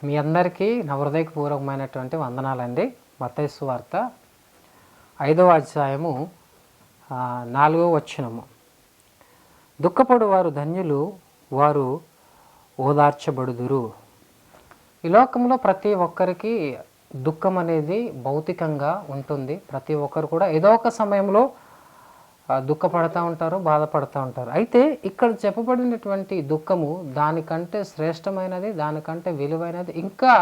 మీ అందరికీ నా హృదయపూర్వకమైనటువంటి వందనాలండి. మత్తయి సువార్త 5వ అధ్యాయము 4వ వచనము. దుఃఖపడు వారు ధన్యులు, వారు ఓదార్చబడుదురు. ఈ లోకంలో ప్రతి ఒక్కరికి దుఃఖం అనేది భౌతికంగా ఉంటుంది. ప్రతి ఒక్కరు కూడా ఏదో ఒక సమయంలో దుఃఖపడుతూ ఉంటారు, బాధపడుతూ ఉంటారు. అయితే ఇక్కడ చెప్పబడినటువంటి దుఃఖము దానికంటే శ్రేష్టమైనది, దానికంటే విలువైనది, ఇంకా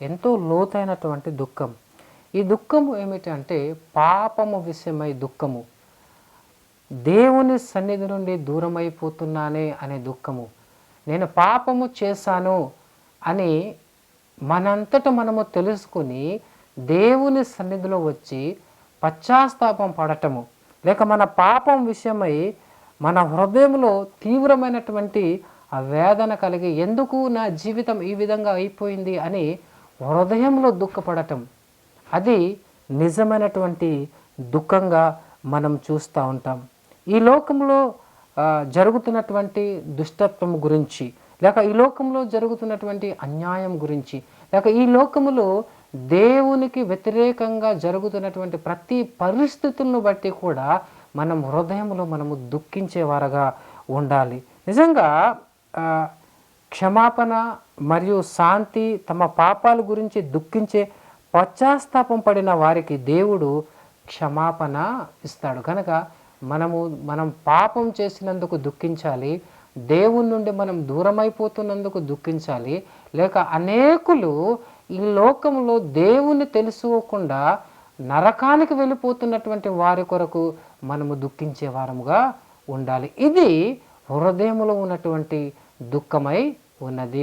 ఎంతో లోతైనటువంటి దుఃఖం. ఈ దుఃఖము ఏమిటంటే పాపము విషయమై దుఃఖము, దేవుని సన్నిధి నుండి దూరమైపోతున్నానే అనే దుఃఖము. నేను పాపము చేశాను అని మనంతట మనము తెలుసుకుని దేవుని సన్నిధిలో వచ్చి పశ్చాత్తాపం పడటము, లేక మన పాపం విషయమై మన హృదయంలో తీవ్రమైనటువంటి ఆ వేదన కలిగి ఎందుకు నా జీవితం ఈ విధంగా అయిపోయింది అని హృదయంలో దుఃఖపడటం, అది నిజమైనటువంటి దుఃఖంగా మనం చూస్తూ ఉంటాం. ఈ లోకంలో జరుగుతున్నటువంటి దుష్టత్వం గురించి, లేక ఈ లోకంలో జరుగుతున్నటువంటి అన్యాయం గురించి, లేక ఈ లోకములో దేవునికి వ్యతిరేకంగా జరుగుతున్నటువంటి ప్రతి పరిస్థితులను బట్టి కూడా మనం హృదయంలో మనము దుఃఖించేవారుగా ఉండాలి. నిజంగా క్షమాపణ మరియు శాంతి, తమ పాపాల గురించి దుఃఖించే పశ్చాత్తాపం పడిన వారికి దేవుడు క్షమాపణ ఇస్తాడు. కనుక మనం పాపం చేసినందుకు దుఃఖించాలి, దేవుని నుండి మనం దూరమైపోతున్నందుకు దుఃఖించాలి. లేక అనేకులు ఈ లోకంలో దేవుని తెలుసుకోకుండా నరకానికి వెళ్ళిపోతున్నటువంటి వారి కొరకు మనము దుఃఖించే వారముగా ఉండాలి. ఇది హృదయములో ఉన్నటువంటి దుఃఖమై ఉన్నది.